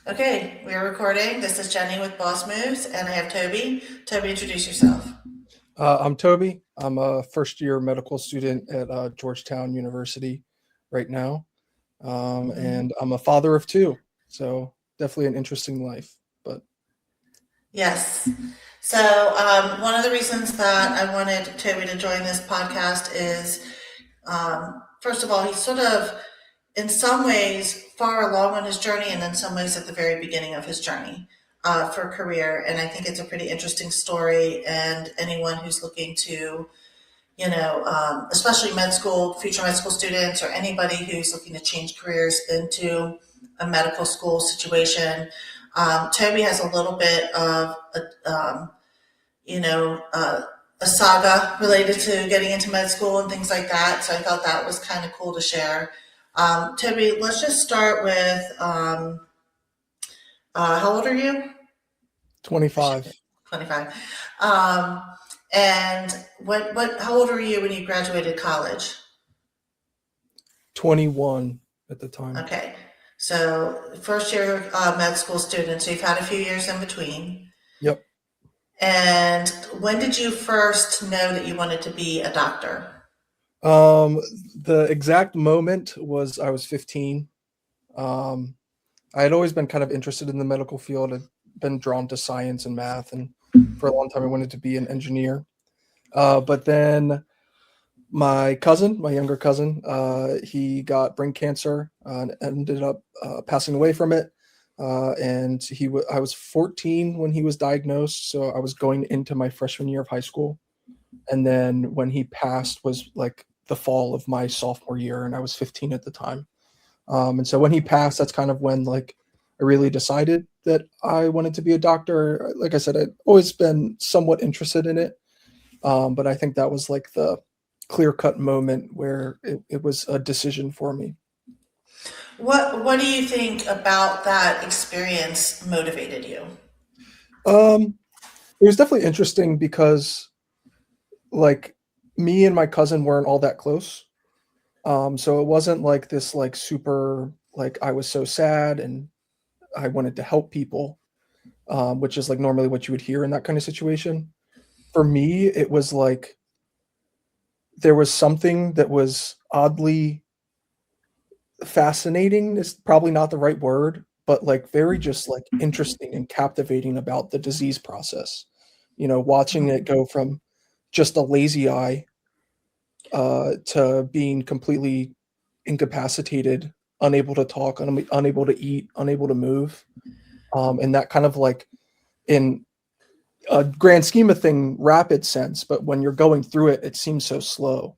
Okay, we are recording. This is Jenny with Boss Moves, and I have Toby. Toby, introduce yourself. I'm Toby. I'm a first year medical student at Georgetown University right now. And I'm a father of two. So definitely an interesting life. But Yes. So, one of the reasons that I wanted Toby to join this podcast is, first of all, he's sort of, in some ways, far along on his journey, and in some ways, at the very beginning of his journey for career. And I think it's a pretty interesting story. And anyone who's looking to especially med school, future med school students, or anybody who's looking to change careers into a medical school situation. Toby has a little bit of you know, a saga related to getting into med school and things like that. So I thought that was kind of cool to share. Toby, let's just start with how old are you? 25, 25. Um, and how old were you when you graduated college? 21 at the time. Okay. So first year med school student, so you've had a few years in between. Yep. And when did you first know that you wanted to be a doctor? Um, the exact moment was I was 15. Um, I had always been kind of interested in the medical field. I'd been drawn to science and math, and for a long time I wanted to be an engineer. But then my younger cousin, he got brain cancer and ended up passing away from it. And I was 14 when he was diagnosed, so I was going into my freshman year of high school. And then when he passed was like the fall of my sophomore year, and I was 15 at the time. And so when he passed, that's kind of when like I really decided that I wanted to be a doctor. Like I said, I'd always been somewhat interested in it, but I think that was like the clear cut moment where it was a decision for me. What do you think about that experience motivated you? Um, it was definitely interesting because like me and my cousin weren't all that close. So it wasn't like this like super like I was so sad and I wanted to help people, which is like normally what you would hear in that kind of situation. For me, it was like there was something that was oddly fascinating is probably not the right word, but like very just like interesting and captivating about the disease process. Watching it go from just a lazy eye to being completely incapacitated, unable to talk, unable to eat, unable to move. And that kind of like in a grand scheme of thing, rapid sense, but when you're going through it, it seems so slow.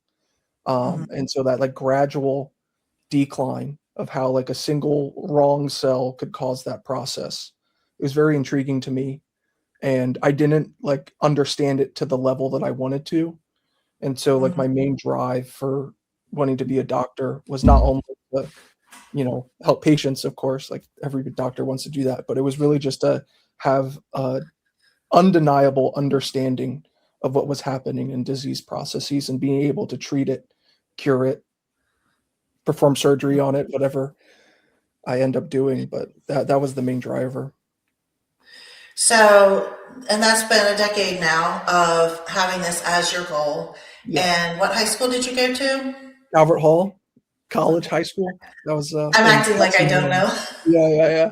Mhm. And so that like gradual decline of how like a single wrong cell could cause that process. It was very intriguing to me, and I didn't like understand it to the level that I wanted to. And so like my Mhm. main drive for wanting to be a doctor was not only to, help patients, of course, like every doctor wants to do that, but it was really just to have a undeniable understanding of what was happening in disease processes and being able to treat it, cure it, perform surgery on it, whatever I end up doing. But that was the main driver. So, and that's been a decade now of having this as your goal. Yeah. And what high school did you go to? Calvert Hall College Okay. High School. That was I'm in acting like I Boston, don't Maine. know. Yeah, yeah, yeah.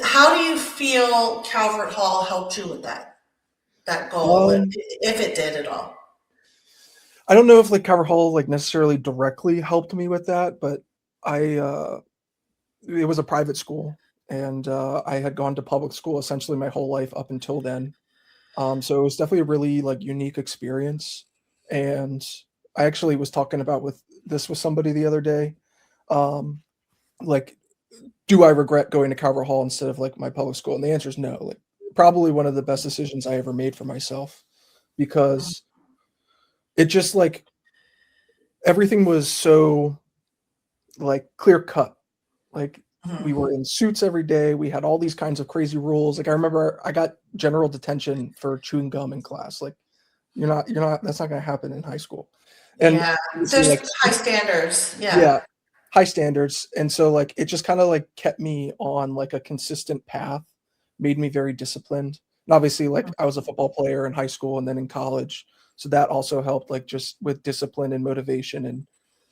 How do you feel Calvert Hall helped you with that goal, Um, if it did at all? I don't know if like Calvert Hall like necessarily directly helped me with that, but I it was a private school, and I had gone to public school essentially my whole life up until then. So it was definitely a really like unique experience. And I actually was talking about with somebody the other day. Um, like, do I regret going to Calvert Hall instead of like my public school? And the answer is no. Like, probably one of the best decisions I ever made for myself because it just like everything was so like clear cut. Like we Mhm. were in suits every day. We had all these kinds of crazy rules. Like I remember I got general detention for chewing gum in class. Like that's not going to happen in high school. And Yeah, obviously there's like high standards. yeah, Yeah. high standards. And so like it just kind of like kept me on like a consistent path, made me very disciplined. And obviously like I was a football player in high school and then in college. So that also helped like just with discipline and motivation and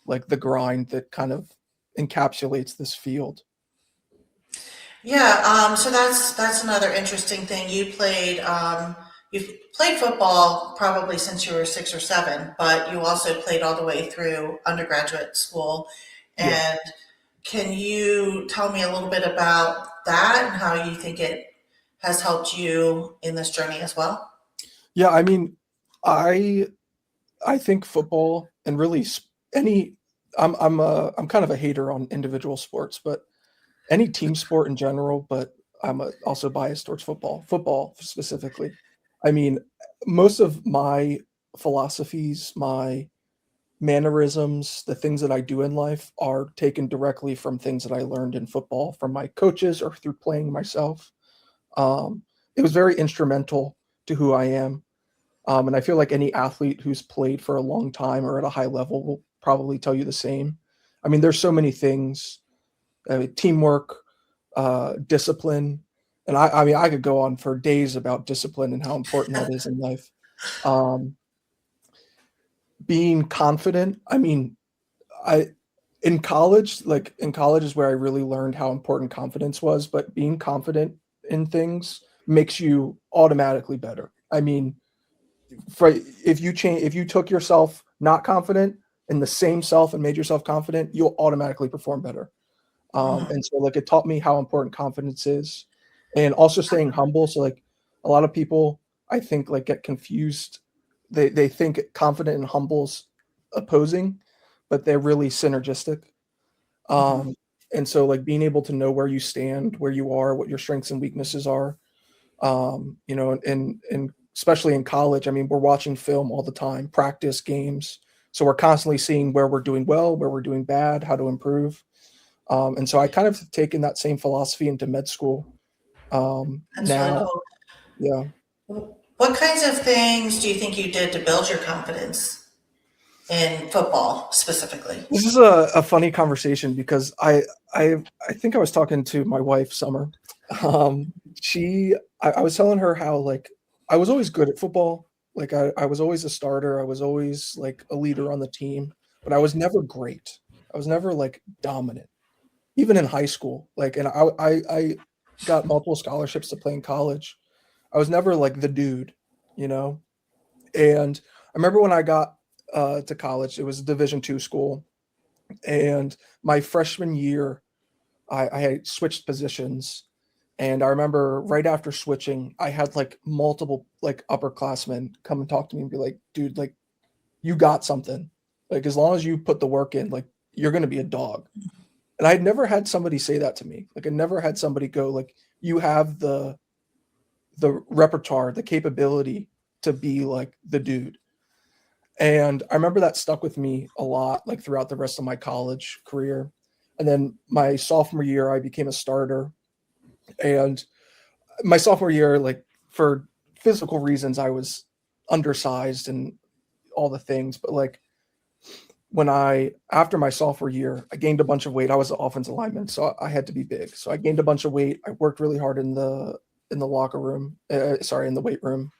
like the grind that kind of encapsulates this field. Yeah, so that's another interesting thing. You've played football probably since you were 6 or 7, but you also played all the way through undergraduate school. Yeah. And can you tell me a little bit about that and how you think it has helped you in this journey as well? Yeah, I mean, I I think football and really any I'm kind of a hater on individual sports, but any team sport in general, but also biased towards football. Football specifically. I mean, most of my philosophies, my mannerisms, the things that I do in life are taken directly from things that I learned in football from my coaches or through playing myself. Um, it was very instrumental to who I am. And I feel like any athlete who's played for a long time or at a high level will probably tell you the same. I mean, there's so many things, teamwork, discipline, and I mean, I could go on for days about discipline and how important that is in life. Um, being confident. I mean, I in college is where I really learned how important confidence was. But being confident in things makes you automatically better. I mean, if you took yourself not confident and the same self and made yourself confident, you'll automatically perform better. Mhm. And so like it taught me how important confidence is, and also staying humble. So like a lot of people I think like get confused. They think confident and humble's opposing, but they're really synergistic. Mhm. Um, and so like being able to know where you stand, where you are, what your strengths and weaknesses are, you know, and especially in college, I mean, we're watching film all the time, practice games. So we're constantly seeing where we're doing well, where we're doing bad, how to improve. And so I kind of taken that same philosophy into med school. That's really Now, cool. yeah, What kinds of things do you think you did to build your confidence in football specifically? this is a funny conversation because I think I was talking to my wife, Summer. Um, I was telling her how like I was always good at football. Like I was always a starter. I was always like a leader on the team, but I was never great. I was never like dominant. Even in high school, like, and I got multiple scholarships to play in college. I was never like the dude, you know. And I remember when I got to college, it was a Division II school, and my freshman year, I had switched positions, and I remember right after switching, I had like multiple like upperclassmen come and talk to me and be like, "Dude, like you got something. Like as long as you put the work in, like you're gonna be a dog." And I had never had somebody say that to me. Like I never had somebody go like, "You have the repertoire, the capability to be like the dude." And I remember that stuck with me a lot, like throughout the rest of my college career. And then my sophomore year, I became a starter. And my sophomore year, like for physical reasons, I was undersized and all the things. But like after my sophomore year, I gained a bunch of weight. I was an offensive lineman, so I had to be big. So I gained a bunch of weight. I worked really hard in the locker room, sorry, in the weight room.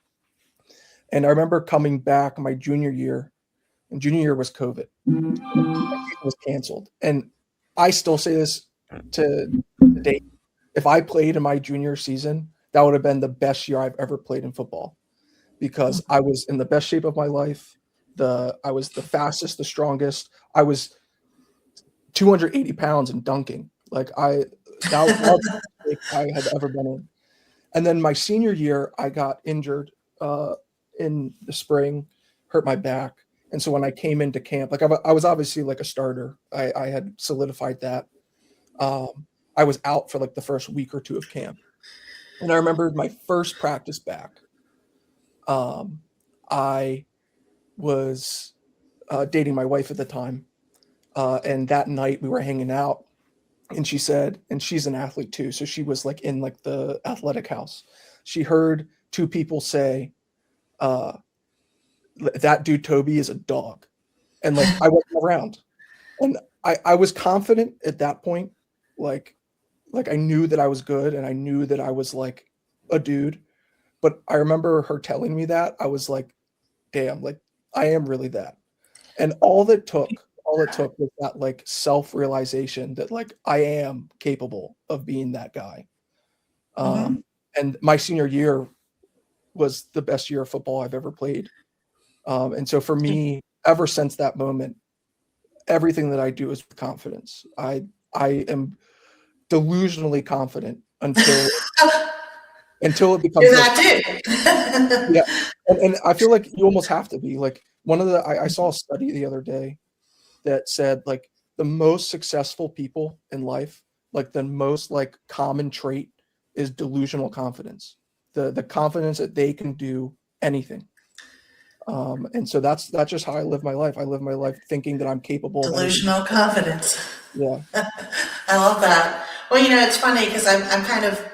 And I remember coming back my junior year, and junior year was COVID. My season was canceled. And I still say this to date. If I played in my junior season, that would have been the best year I've ever played in football because I was in the best shape of my life. I was the fastest, the strongest. I was 280 pounds and dunking. Like that was the best shape I had ever been in. And then my senior year, I got injured in the spring, hurt my back. And so when I came into camp, like I was obviously like a starter. I had solidified that. I was out for like the first week or two of camp. And I remember my first practice back. Um, I was dating my wife at the time. And that night we were hanging out, and she said, and she's an athlete too. So she was like in like the athletic house. She heard two people say, uh, that dude Toby is a dog. And like I wasn't around. And I was confident at that point, like I knew that I was good and I knew that I was like a dude. But I remember her telling me that. I was like, damn, like I am really that. And all it took was that like self-realization that like I am capable of being that guy. Mm-hmm. And my senior year was the best year of football I've ever played. And so for me, ever since that moment, everything that I do is with confidence. I am delusionally confident until it You're becomes like, that dude. yeah. And I feel like you almost have to be like one of the I saw a study the other day that said like the most successful people in life, like the most like common trait is delusional confidence. The confidence that they can do anything. And so that's just how I live my life. I live my life thinking that I'm capable of anything. Delusional confidence. Yeah. I love that. Well, it's funny because I'm kind of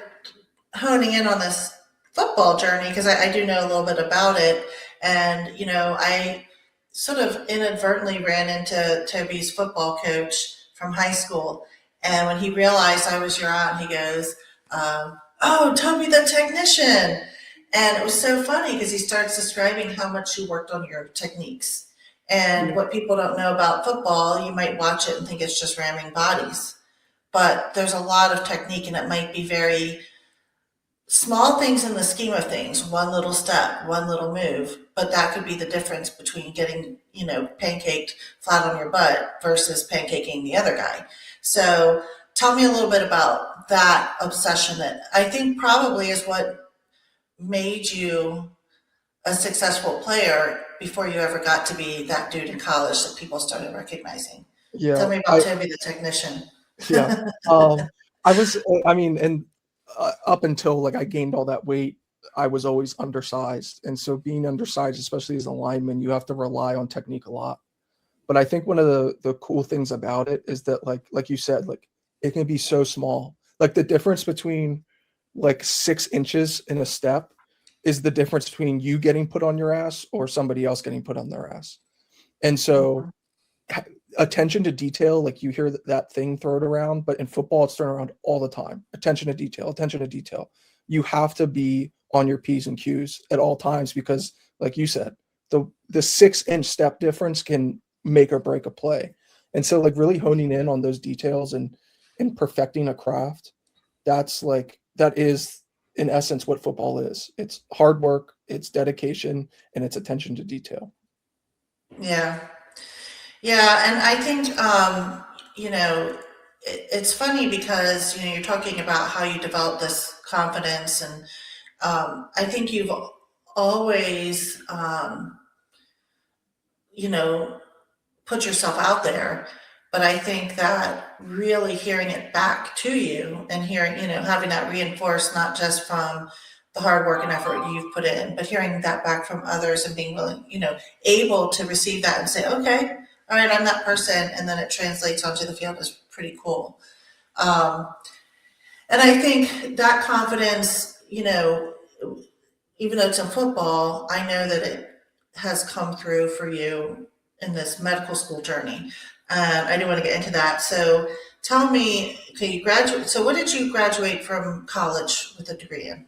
honing in on this football journey because I do know a little bit about it. And, I sort of inadvertently ran into Toby's football coach from high school. And when he realized I was your aunt, he goes, oh, Toby the technician. And it was so funny because he starts describing how much you worked on your techniques. And what people don't know about football, you might watch it and think it's just ramming bodies. But there's a lot of technique, and it might be very small things in the scheme of things, one little step, one little move, but that could be the difference between getting, pancaked flat on your butt versus pancaking the other guy. So tell me a little bit about that obsession that I think probably is what made you a successful player before you ever got to be that dude in college that people started recognizing. Tell Yeah. me about Toby the technician. Yeah. Um, I was, I mean, and up until like I gained all that weight, I was always undersized. And so being undersized, especially as a lineman, you have to rely on technique a lot. But I think one of the cool things about it is that like you said, like it can be so small. Like the difference between like 6 inches in a step is the difference between you getting put on your ass or somebody else getting put on their ass. And so attention to detail, like you hear that thing thrown around, but in football it's thrown around all the time. Attention to detail, attention to detail. You have to be on your P's and Q's at all times because like you said, the 6 inch step difference can make or break a play. And so like really honing in on those details and perfecting a craft, that is in essence what football is. It's hard work, it's dedication, and it's attention to detail. Yeah. Yeah, and I think it's funny because you're talking about how you develop this confidence, and I think you've always you know put yourself out there, but I think that really hearing it back to you and hearing having that reinforced not just from the hard work and effort you've put in, but hearing that back from others and being willing, able to receive that and say, okay, all right, I'm that person, and then it translates onto the field is pretty cool. Um, and I think that confidence, even though it's in football, I know that it has come through for you in this medical school journey. I do want to get into that. So tell me, okay, you graduate. So what did you graduate from college with a degree in?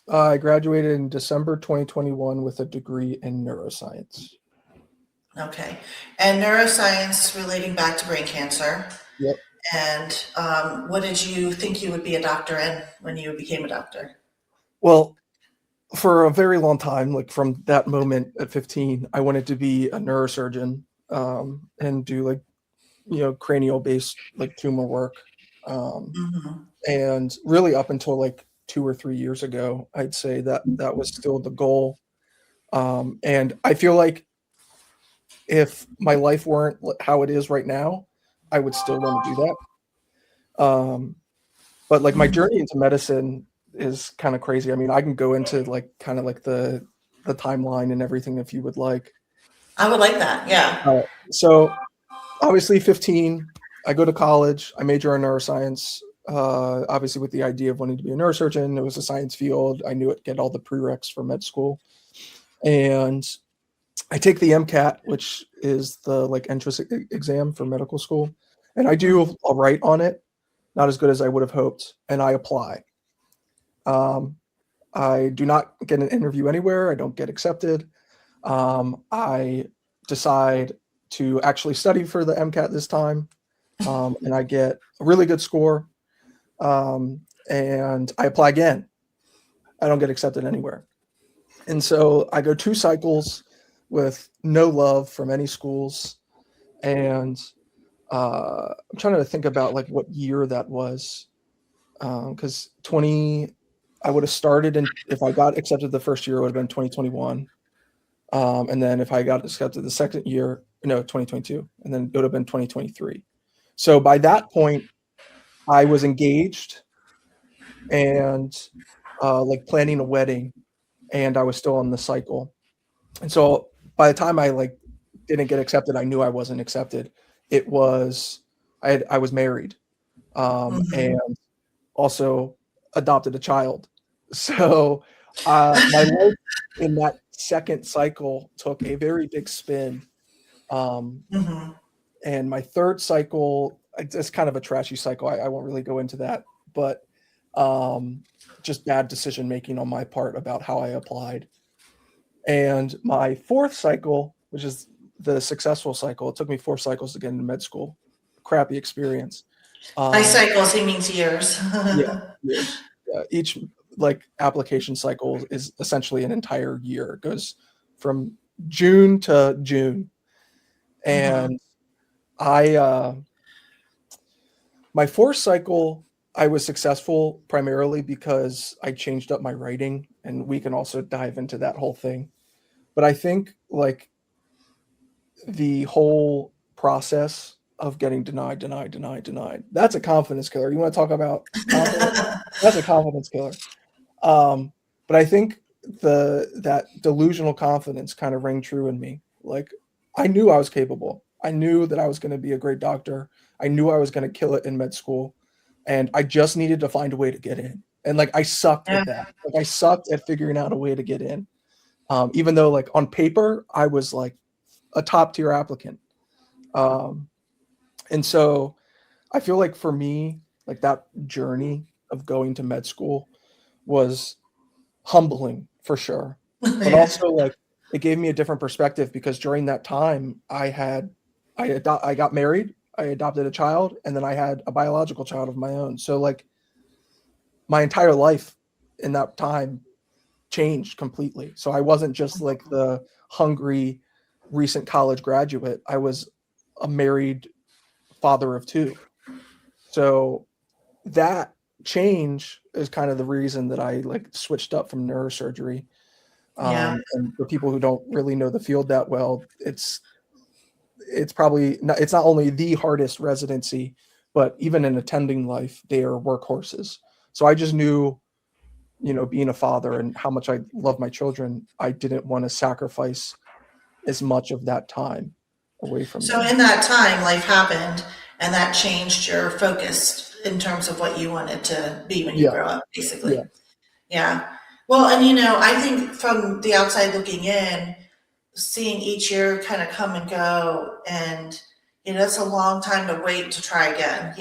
I graduated in December 2021 with a degree in neuroscience. Okay. And neuroscience relating back to brain cancer. Yep. And what did you think you would be a doctor in when you became a doctor? Well, for a very long time, like from that moment at 15, I wanted to be a neurosurgeon and do like, cranial based like tumor work. Um, Hmm. and really up until like 2 or 3 years ago, I'd say that that was still the goal. And I feel like if my life weren't how it is right now, I would still want to do that. But like my Hmm. journey into medicine is kind of crazy. I mean, I can go into like kind of like the timeline and everything if you would like. I would like that. Yeah. So obviously 15, I go to college, I major in neuroscience, obviously with the idea of wanting to be a neurosurgeon. It was a science field. I knew it get all the prereqs for med school. And I take the MCAT, which is the like entrance exam for medical school. and I do all right on it, not as good as I would have hoped, and I apply. Um, I do not get an interview anywhere. I don't get accepted. I decide to actually study for the MCAT this time, and I get a really good score. And I apply again. I don't get accepted anywhere. And so I go 2 cycles with no love from any schools. And I'm trying to think about like what year that was. Because 20, I would have started in, if I got accepted the first year, it would have been 2021. And then if I got accepted the second year, no, 2022, and then it would have been 2023. So by that point, I was engaged and like planning a wedding, and I was still on the cycle. And so by the time I like didn't get accepted, I knew I wasn't accepted. It was I was married, Mhm. and also adopted a child. So my life in that second cycle took a very big spin. Um, Mhm. and my third cycle, it's kind of a trashy cycle. I won't really go into that, but um, just bad decision making on my part about how I applied. And my fourth cycle, which is the successful cycle, it took me 4 cycles to get into med school. Crappy experience. By Um, cycles, he means years. yeah, years. Each like application cycle is essentially an entire year. It goes from June to June, Mhm. and I my fourth cycle I was successful primarily because I changed up my writing, and we can also dive into that whole thing. But I think like the whole process of getting denied, denied, denied, denied. That's a confidence killer. You want to talk about confidence? That's a confidence killer. Um, but I think that delusional confidence kind of rang true in me. Like I knew I was capable. I knew that I was going to be a great doctor. I knew I was going to kill it in med school, and I just needed to find a way to get in. And like I sucked Yeah. at that. Like I sucked at figuring out a way to get in. Even though like on paper I was like a top tier applicant. Um, and so I feel like for me, like that journey of going to med school was humbling for sure, but Yeah. also like it gave me a different perspective because during that time I got married, I adopted a child, and then I had a biological child of my own. So like my entire life in that time changed completely. So I wasn't just like the hungry recent college graduate. I was a married father of two. So that change is kind of the reason that I like switched up from neurosurgery. Yeah. And for people who don't really know the field that well, it's probably not, it's not only the hardest residency, but even in attending life, they are workhorses. So I just knew, being a father and how much I love my children, I didn't want to sacrifice as much of that time away from So them. in that time, life happened, and that changed your focus in terms of what you wanted to be when you Yeah, grow up, yeah, basically. Yeah. Well, and I think from the outside looking in, seeing each year kind of come and go, and it's a long time to wait to try again,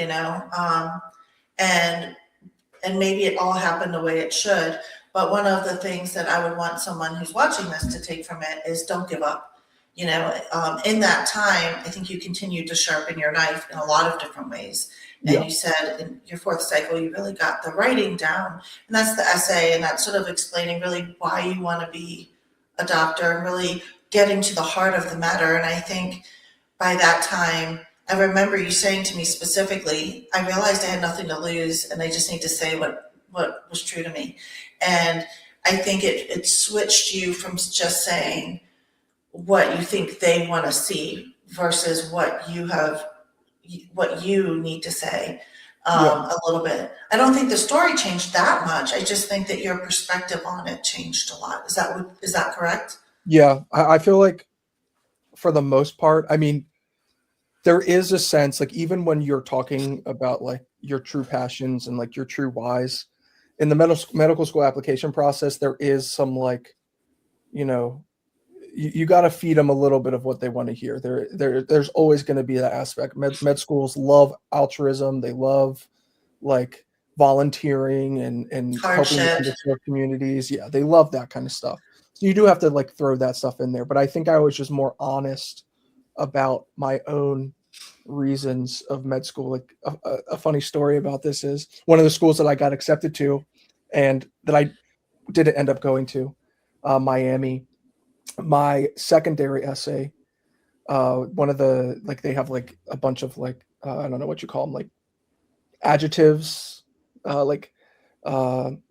and maybe it all happened the way it should. But one of the things that I would want someone who's watching this to take from it is don't give up. In that time, I think you continued to sharpen your knife in a lot of different ways. And yeah, you said in your fourth cycle, you really got the writing down. And that's the essay, and that's sort of explaining really why you want to be a doctor and really getting to the heart of the matter. And I think by that time, I remember you saying to me specifically, I realized I had nothing to lose and I just need to say what was true to me. And I think it switched you from just saying what you think they want to see versus what you need to say yeah, a little bit. I don't think the story changed that much. I just think that your perspective on it changed a lot. Is that correct? yeah. I feel like for the most part, I mean, there is a sense like even when you're talking about like your true passions and like your true whys in the medical school application process, there is some like, you know, you got to feed them a little bit of what they want to hear. There's always going to be that aspect. Med schools love altruism. They love like volunteering and helping the Hardship. underserved communities. Yeah, they love that kind of stuff. So you do have to like throw that stuff in there. But I think I was just more honest about my own reasons of med school. Like a funny story about this is one of the schools that I got accepted to and that I didn't end up going to, Miami. My secondary essay, one of the like they have like a bunch of like I don't know what you call them, like adjectives, like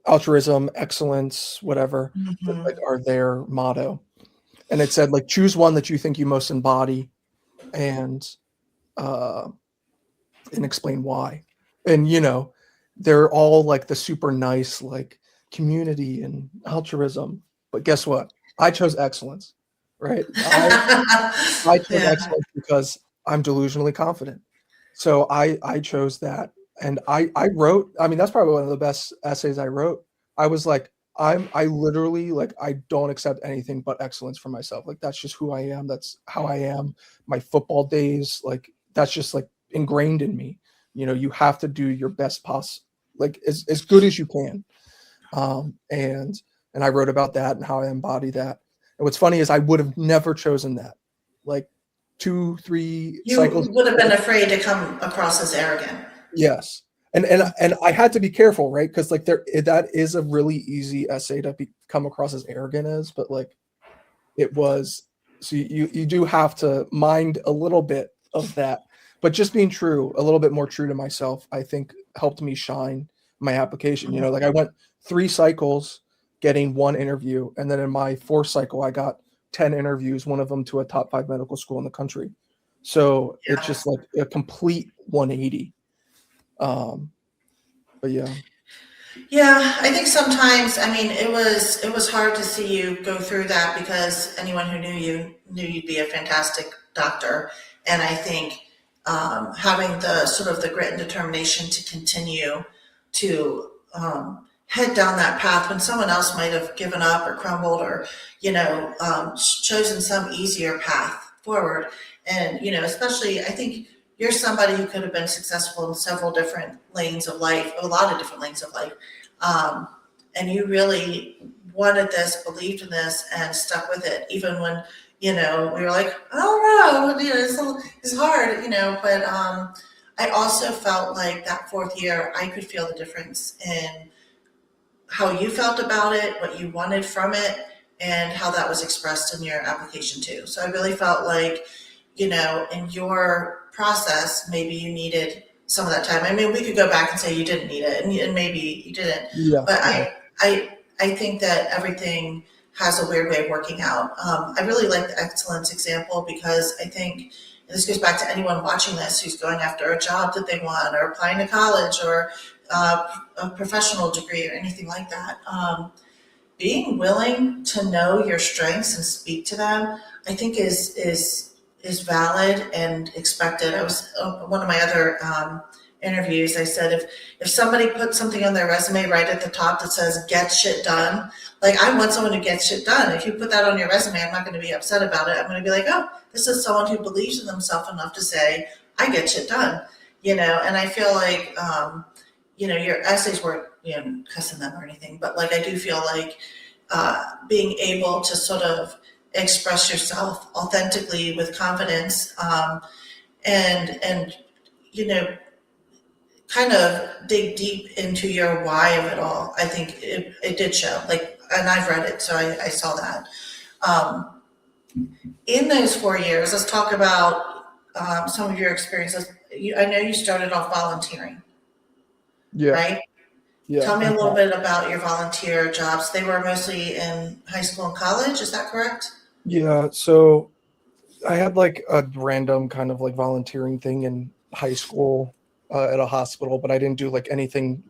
altruism, excellence, whatever, that Hmm. like are their motto. And it said like choose one that you think you most embody and uh, and explain why. And they're all like the super nice like community and altruism. But guess what? I chose excellence, right? I chose Yeah. excellence because I'm delusionally confident. So I chose that. And I wrote, I mean, that's probably one of the best essays I wrote. I was like, I literally like I don't accept anything but excellence for myself. Like that's just who I am. That's how I am. My football days, like that's just like ingrained in me. You have to do your best like as good as you can. And I wrote about that and how I embody that. And what's funny is I would have never chosen that. Like 2-3 You cycles would have been before. afraid to come across as arrogant. Yes. And I had to be careful, right? Because like that is a really easy essay to come across as arrogant as, but like it was. So you do have to mind a little bit of that. But just being true, a little bit more true to myself, I think helped me shine my application. Like I went 3 cycles getting 1 interview, and then in my 4th cycle I got 10 interviews, one of them to a top 5 medical school in the country. So it's Yeah. just like a complete 180. Um, but yeah. Yeah, I think sometimes, I mean, it was hard to see you go through that because anyone who knew you knew you'd be a fantastic doctor. And I think having the sort of the grit and determination to continue to head down that path when someone else might have given up or crumbled or chosen some easier path forward. And especially I think you're somebody who could have been successful in several different lanes of life, a lot of different lanes of life. Um, and you really wanted this, believed in this, and stuck with it, even when, we were like, oh no, it's hard, but I also felt like that 4th year, I could feel the difference in how you felt about it, what you wanted from it, and how that was expressed in your application too. So I really felt like, in your process, maybe you needed some of that time. I mean, we could go back and say you didn't need it, and maybe you didn't. Yeah. But Yeah. I think that everything has a weird way of working out. I really like the excellence example because I think and this goes back to anyone watching this who's going after a job that they want, or applying to college, or a professional degree, or anything like that. Being willing to know your strengths and speak to them, I think is valid and expected. I was one of my other interviews. I said if somebody puts something on their resume right at the top that says "get shit done," like I want someone who gets shit done. If you put that on your resume, I'm not going to be upset about it. I'm going to be like, oh, this is someone who believes in themselves enough to say, I get shit done. And I feel like your essays weren't cussing them or anything, but like I do feel like being able to sort of express yourself authentically with confidence, and you know kind of dig deep into your why of it all. I think it did show, like, and I've read it, so I saw that. Um, in those 4 years, let's talk about some of your experiences. I know you started off volunteering, Yeah. right? Yeah. Tell me a little bit about your volunteer jobs. They were mostly in high school and college, is that correct? Yeah. So I had like a random kind of like volunteering thing in high school at a hospital, but I didn't do like anything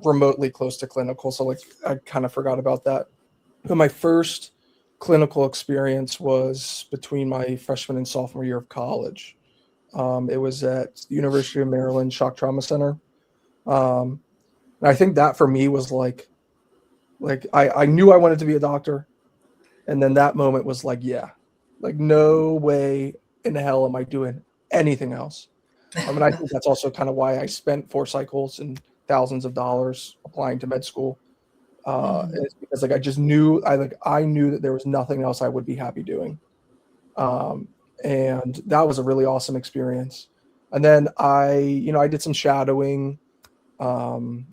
remotely close to clinical. So like I kind of forgot about that. But my first clinical experience was between my freshman and sophomore year of college. It was at the University of Maryland Shock Trauma Center. Um, and I think that for me was like I knew I wanted to be a doctor. And then that moment was like, yeah, like no way in hell am I doing anything else. I mean, I think that's also kind of why I spent 4 cycles and thousands of dollars applying to med school. Mhm. It's because like I knew that there was nothing else I would be happy doing. Um, and that was a really awesome experience. And then I did some shadowing.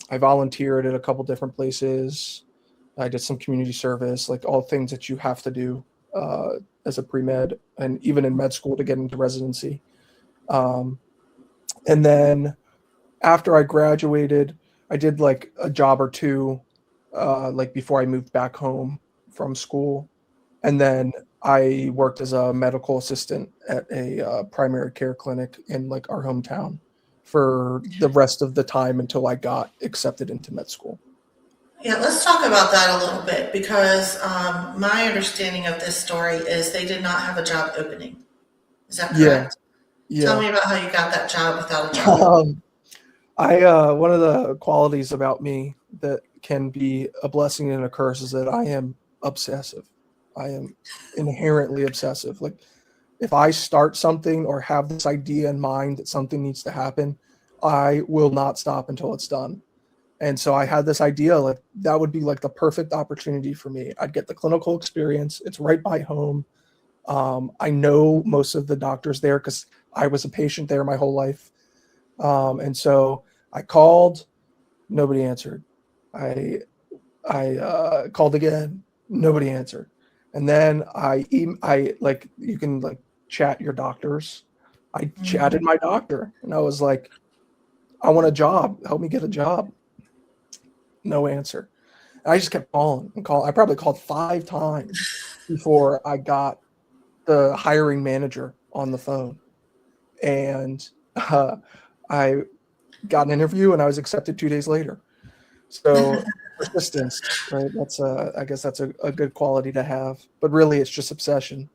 I volunteered at a couple different places. I did some community service, like all things that you have to do as a pre-med and even in med school to get into residency. Um, and then after I graduated, I did like a job or two, like before I moved back home from school. And then I worked as a medical assistant at a primary care clinic in like our hometown for the rest of the time until I got accepted into med school. Yeah, let's talk about that a little bit because my understanding of this story is they did not have a job opening. Is that Yeah, correct? Tell yeah. me about how you got that job without a job opening. Um, I one of the qualities about me that can be a blessing and a curse is that I am obsessive. I am inherently obsessive. Like if I start something or have this idea in mind that something needs to happen, I will not stop until it's done. And so I had this idea like that would be like the perfect opportunity for me. I'd get the clinical experience. It's right by home. I know most of the doctors there because I was a patient there my whole life. And so I called, nobody answered. I I called again, nobody answered. And then I like you can like chat your doctors. I chatted Mhm. my doctor and I was like, I want a job. Help me get a job. No answer. And I just kept calling and calling. I probably called 5 times before I got the hiring manager on the phone. And I got an interview and I was accepted 2 days later. So persistence, right? I guess that's a good quality to have. But really, it's just obsession.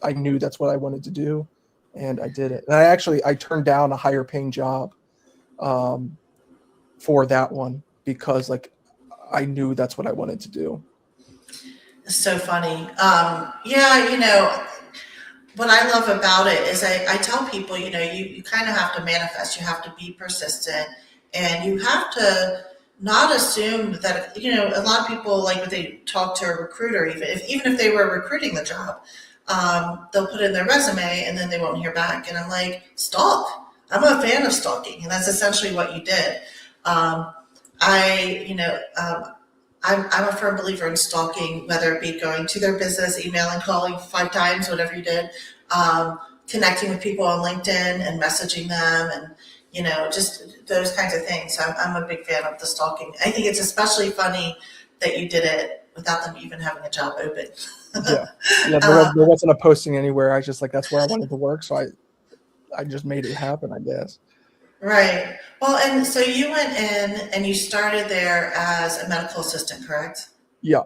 I knew that's what I wanted to do, and I did it. And I turned down a higher paying job um, for that one because like I knew that's what I wanted to do. It's so funny. Yeah, what I love about it is I tell people, you kind of have to manifest, you have to be persistent, and you have to not assume that, a lot of people, like when they talk to a recruiter, even if they were recruiting the job, they'll put in their resume and then they won't hear back. And I'm like, stalk. I'm a fan of stalking, and that's essentially what you did. Um, I, you know, I'm a firm believer in stalking, whether it be going to their business, emailing, calling 5 times, whatever you did, connecting with people on LinkedIn and messaging them, and just those kinds of things. So I'm a big fan of the stalking. I think it's especially funny that you did it without them even having a job open. Yeah, yeah. uh, There wasn't a posting anywhere. I just like that's where I wanted to work, so I just made it happen. I guess. right. Well, and so you went in and you started there as a medical assistant, correct? Yeah,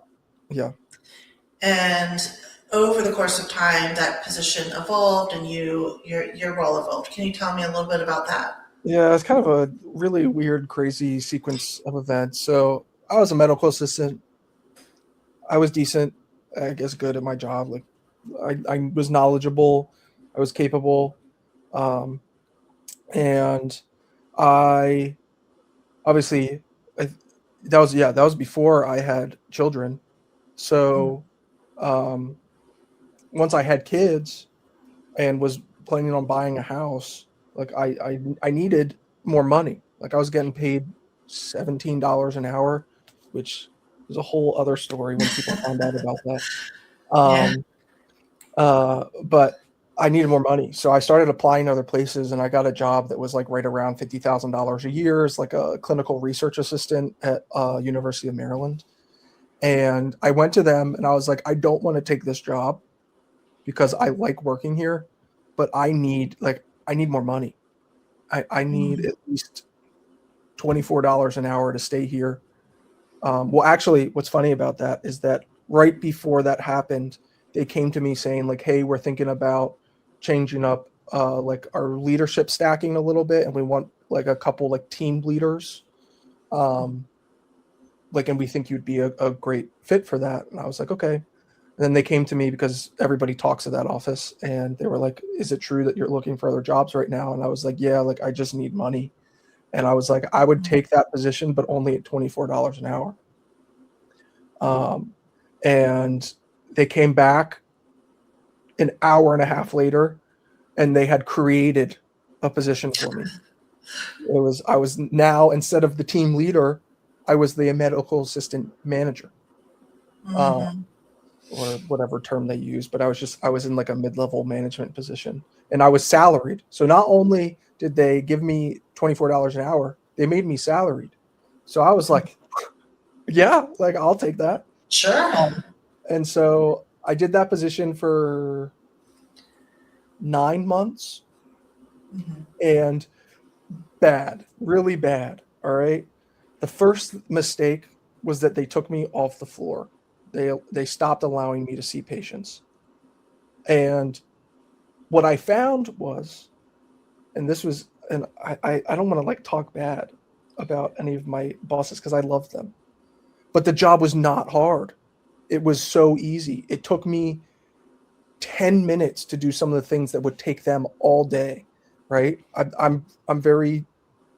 yeah. And over the course of time, that position evolved and your role evolved. Can you tell me a little bit about that? Yeah, it's kind of a really weird, crazy sequence of events. So I was a medical assistant. I was decent, I guess, good at my job. Like, I was knowledgeable, I was capable, um, and I obviously I, that was before I had children. Mm, So um, once I had kids and was planning on buying a house, like I needed more money. Like I was getting paid $17 an hour, which is a whole other story when people find out about that. yeah. Um, but I needed more money, so I started applying other places, and I got a job that was like right around $50,000 a year as like a clinical research assistant at University of Maryland. And I went to them, and I was like, I don't want to take this job because I like working here, but I need more money. I need Mm, at least $24 an hour to stay here. Well, actually, what's funny about that is that right before that happened, they came to me saying like, "Hey, we're thinking about changing up like our leadership stacking a little bit, and we want like a couple like team leaders, um, like, and we think you'd be a great fit for that." And I was like, "Okay." And then they came to me because everybody talks at that office, and they were like, "Is it true that you're looking for other jobs right now?" And I was like, "Yeah, like I just need money." And I was like, "I would take that position, but only at $24 an hour." Um, and they came back an hour and a half later, and they had created a position for me. I was now, instead of the team leader, I was the medical assistant manager, uh, Mhm. or whatever term they use. But I was in like a mid-level management position, and I was salaried. So not only did they give me $24 an hour, they made me salaried. So I was like, yeah, like I'll take that. Sure. And so I did that position for 9 months, Mhm. and bad, really bad. All right. The first mistake was that they took me off the floor. They stopped allowing me to see patients. And what I found was, and this was, and I don't want to like talk bad about any of my bosses because I love them, but the job was not hard. It was so easy. It took me 10 minutes to do some of the things that would take them all day. Right. I'm very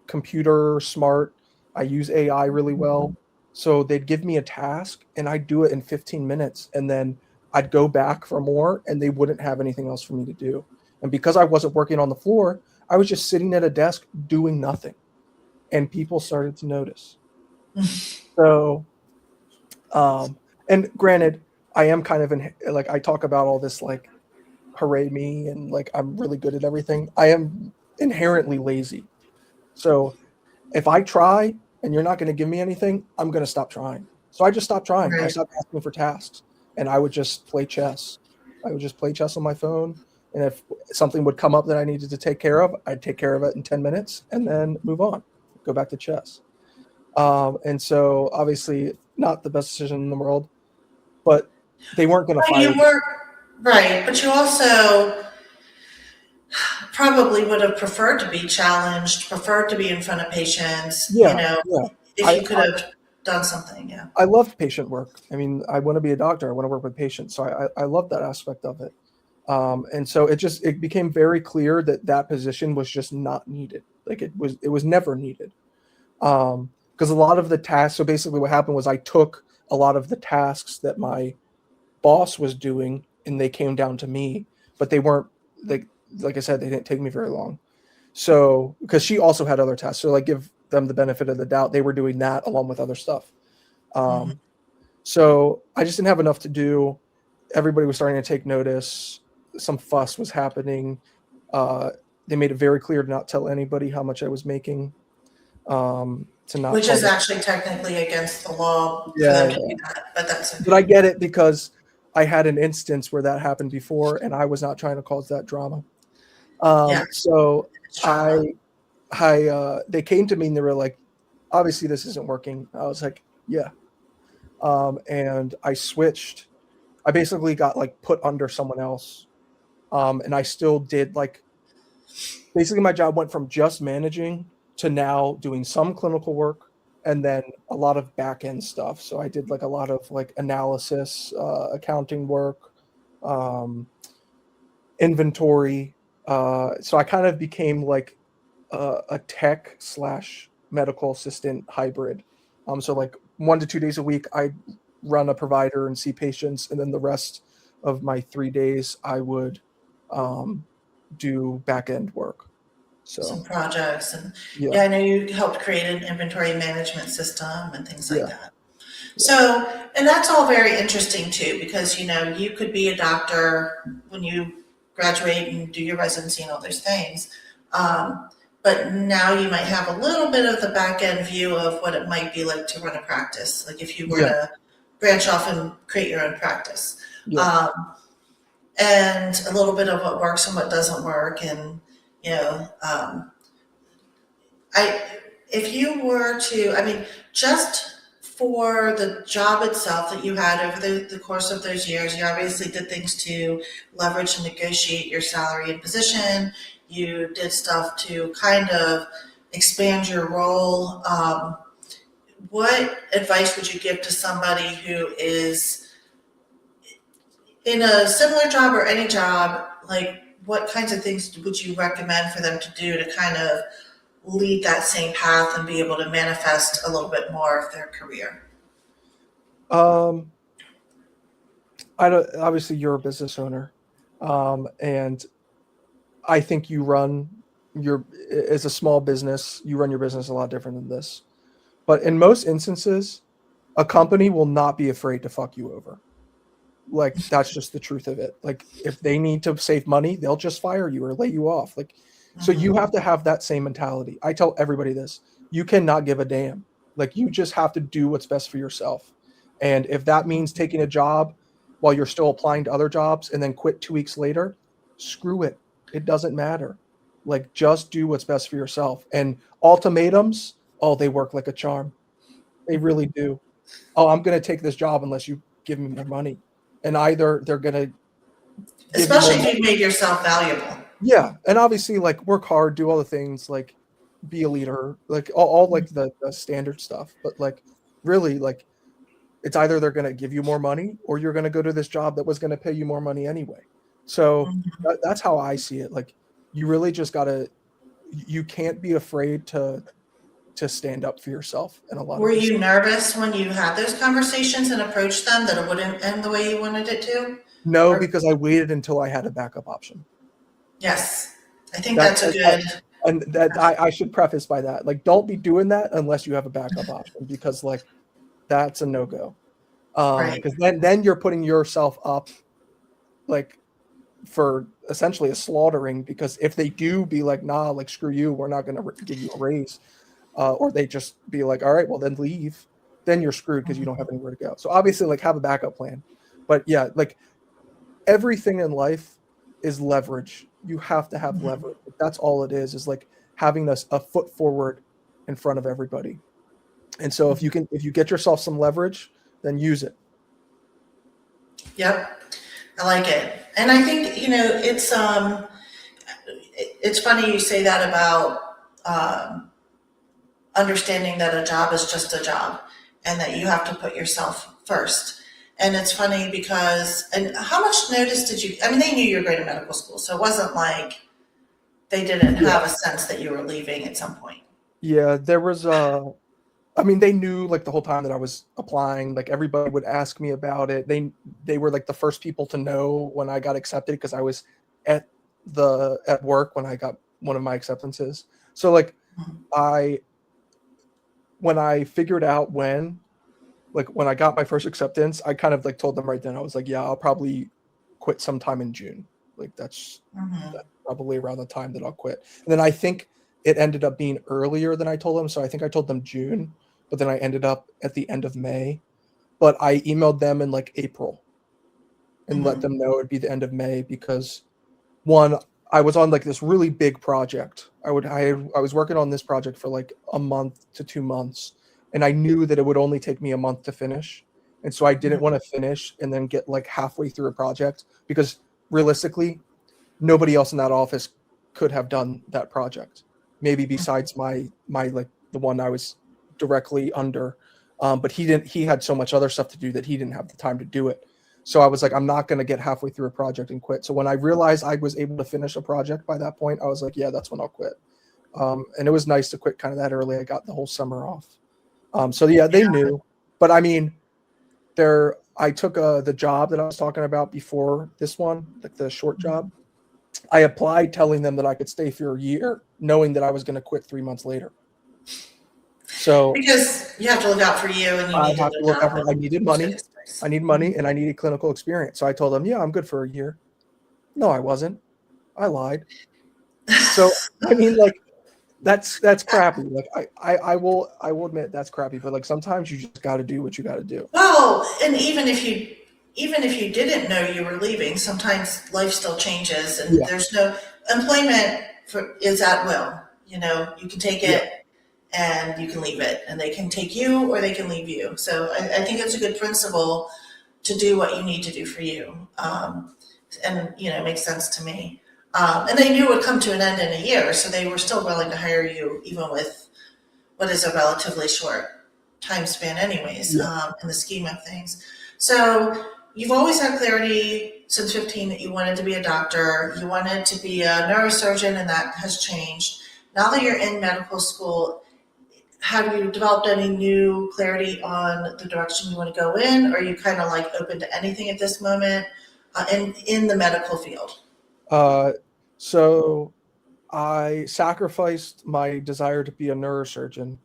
computer smart. I use AI really well. So they'd give me a task and I'd do it in 15 minutes, and then I'd go back for more and they wouldn't have anything else for me to do. And because I wasn't working on the floor, I was just sitting at a desk doing nothing, and people started to notice. So, um, and granted, I am kind of in, like, I talk about all this like hooray me and like I'm really good at everything. I am inherently lazy. So if I try and you're not going to give me anything, I'm going to stop trying. So I just stopped trying. I Right. stopped asking for tasks, and I would just play chess. I would just play chess on my phone. And if something would come up that I needed to take care of, I'd take care of it in 10 minutes and then move on, go back to chess. And so obviously not the best decision in the world, but they weren't going to Well, fire you me. were right, but you also probably would have preferred to be challenged, preferred to be in front of patients, Yeah. Yeah. if I, you could have done something. Yeah. I love patient work. I mean, I want to be a doctor. I want to work with patients. So I love that aspect of it. And so it became very clear that that position was just not needed. Like it was never needed. Because a lot of the tasks, so basically what happened was I took a lot of the tasks that my boss was doing and they came down to me, but they weren't like I said, they didn't take me very long. So because she also had other tasks. So like give them the benefit of the doubt, they were doing that along with other stuff. Mhm. Um, so I just didn't have enough to do. Everybody was starting to take notice. Some fuss was happening. Uh, they made it very clear to not tell anybody how much I was making. To not Which is cause it. actually technically against the law for Yeah, them to yeah. do that, but that's But I okay. get it because I had an instance where that happened before, and I was not trying to cause that drama. Yeah, So it's I, trauma. they came to me and they were like, "Obviously, this isn't working." I was like, "Yeah," and I switched. I basically got like put under someone else, and I still did like basically my job went from just managing to now doing some clinical work and then a lot of back end stuff. So I did like a lot of like analysis, accounting work, um, inventory. So I kind of became like a tech slash medical assistant hybrid. So like 1 to 2 days a week, I run a provider and see patients, and then the rest of my 3 days, I would um, do back end work. Some So projects and yeah, yeah, I know you helped create an inventory management system and things like yeah, that. yeah, So, and that's all very interesting too, because you could be a doctor when you graduate and do your residency and all those things. But now you might have a little bit of the back end view of what it might be like to run a practice, like if you were yeah, to branch off and create your own practice. yeah, Um, and a little bit of what works and what doesn't work. And, I, if you were to, I mean, just for the job itself that you had over the course of those years, you obviously did things to leverage and negotiate your salary and position. You did stuff to kind of expand your role. What advice would you give to somebody who is in a similar job or any job, like what kinds of things would you recommend for them to do to kind of lead that same path and be able to manifest a little bit more of their career? Um, I don't. Obviously, you're a business owner, and I think you run your as a small business. You run your business a lot different than this. But in most instances, a company will not be afraid to fuck you over. Like that's just the truth of it. Like if they need to save money, they'll just fire you or lay you off. Like so you Mm-hmm. have to have that same mentality. I tell everybody this. You cannot give a damn. Like you just have to do what's best for yourself. And if that means taking a job while you're still applying to other jobs and then quit 2 weeks later, screw it. It doesn't matter. Like just do what's best for yourself. And ultimatums, oh, they work like a charm. They really do. Oh, I'm going to take this job unless you give me more money. And either they're going to give you more Especially if money. you've made yourself valuable. Yeah. And obviously, like, work hard, do all the things, like, be a leader, like, all like the standard stuff. But, like, really, like, it's either they're going to give you more money or you're going to go to this job that was going to pay you more money anyway. So Mhm. that's how I see it. Like, you really just got to, you can't be afraid to stand up for yourself in a lot of Were this you stuff. nervous when you had those conversations and approached them that it wouldn't end the way you wanted it to? No, Or because I waited until I had a backup option. yes, I think That that's a good. and that I should preface by that. Like, don't be doing that unless you have a backup option because like that's a no go. Right. Because then you're putting yourself up like for essentially a slaughtering. Because if they do be like, nah, like screw you, we're not going to give you a raise, or they just be like, all right, well then leave, then you're screwed because you don't have anywhere to go. So obviously, like have a backup plan. But yeah, like everything in life is leverage. You have to have Mhm. leverage. That's all it is like having a foot forward in front of everybody. And so if you get yourself some leverage, then use it. Yep, I like it, and I think it's funny you say that about um, understanding that a job is just a job and that you have to put yourself first. And it's funny because, and how much notice did you, I mean, they knew you were going to medical school, so it wasn't like they didn't Yeah. have a sense that you were leaving at some point. Yeah, there was I mean they knew like the whole time that I was applying, like everybody would ask me about it. They were like the first people to know when I got accepted because I was at at work when I got one of my acceptances. So like Mhm. I when I figured out when I got my first acceptance, I kind of like told them right then. I was like, yeah, I'll probably quit sometime in June. Like Mhm. that's probably around the time that I'll quit. And then I think it ended up being earlier than I told them. So I think I told them June, but then I ended up at the end of May. But I emailed them in like April and let Mhm. them know it'd be the end of May because one, I was on like this really big project. I was working on this project for like a month to 2 months, and I knew that it would only take me a month to finish, and so I didn't want to finish and then get like halfway through a project because realistically, nobody else in that office could have done that project. Maybe besides my like the one I was directly under, but he didn't. He had so much other stuff to do that he didn't have the time to do it. So I was like, I'm not going to get halfway through a project and quit. So when I realized I was able to finish a project by that point, I was like, yeah, that's when I'll quit. And it was nice to quit kind of that early. I got the whole summer off. So yeah, they knew. But I mean, I took the job that I was talking about before this one, like the short job. I applied telling them that I could stay for a year, knowing that I was going to quit 3 months later. So Because you have to look out for you and you I needed have to the look out job for. in I the needed first money. place. I need Mhm. money, and I needed clinical experience. So I told them, "Yeah, I'm good for a year." No, I wasn't. I lied. So I mean, like that's crappy. Like I will admit that's crappy. But like sometimes you just got to do what you got to do. Well, and even if you didn't know you were leaving, sometimes life still changes, and Yeah, there's no employment is at will. You can take yeah, it and you can leave it, and they can take you or they can leave you. So I think it's a good principle to do what you need to do for you, and it makes sense to me. And they knew it would come to an end in a year, so they were still willing to hire you, even with what is a relatively short time span anyways, yeah, in the scheme of things. So you've always had clarity since 15 that you wanted to be a doctor, you wanted to be a neurosurgeon, and that has changed. Now that you're in medical school, have you developed any new clarity on the direction you want to go in? Or are you kind of like open to anything at this moment in the medical field? Uh, so I sacrificed my desire to be a neurosurgeon,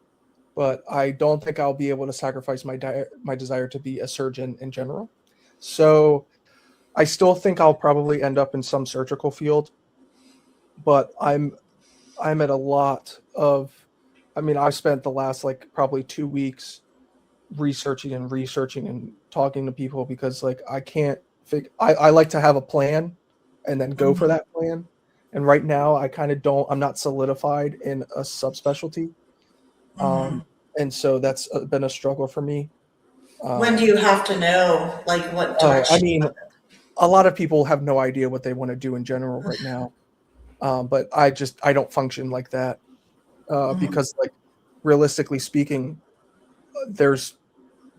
but I don't think I'll be able to sacrifice my desire to be a surgeon in general. So I still think I'll probably end up in some surgical field, but I'm at a lot of I mean, I've spent the last like probably 2 weeks researching and talking to people because like I can't I like to have a plan and then go for Mm-hmm. that plan. And right now I kind of don't I'm not solidified in a subspecialty. Mm-hmm. And so that's been a struggle for me. When do Um, you have to know, like, what I direction? mean, a lot of people have no idea what they want to do in general right now. But I don't function like that Mm-hmm. because like realistically speaking, there's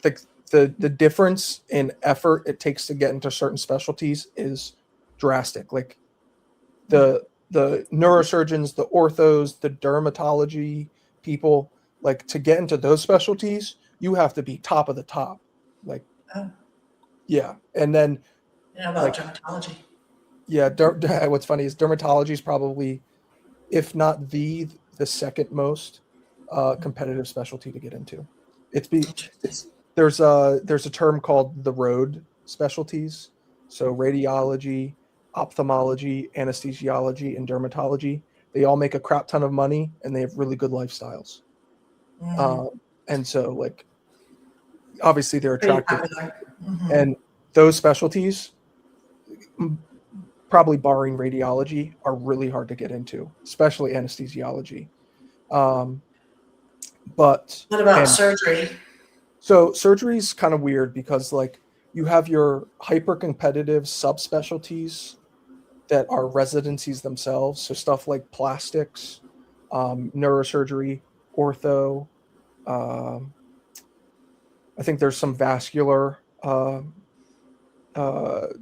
the the difference in effort it takes to get into certain specialties is drastic. Like the neurosurgeons, the orthos, the dermatology people, like to get into those specialties, you have to be top of the top. Like Oh, yeah, and then you know about like dermatology. yeah, what's funny is dermatology is probably if not the second most competitive specialty to get into. It's be Interesting. it's there's a term called the road specialties. So radiology, ophthalmology, anesthesiology, and dermatology. They all make a crap ton of money and they have really good lifestyles. Mm-hmm. Um, and so like obviously they're Pretty attractive. popular. Mm-hmm. And those specialties, probably barring radiology, are really hard to get into, especially anesthesiology. Um, but What about and surgery? so surgery is kind of weird because like you have your hyper competitive subspecialties that are residencies themselves. So stuff like plastics, neurosurgery, ortho. Um, I think there's some vascular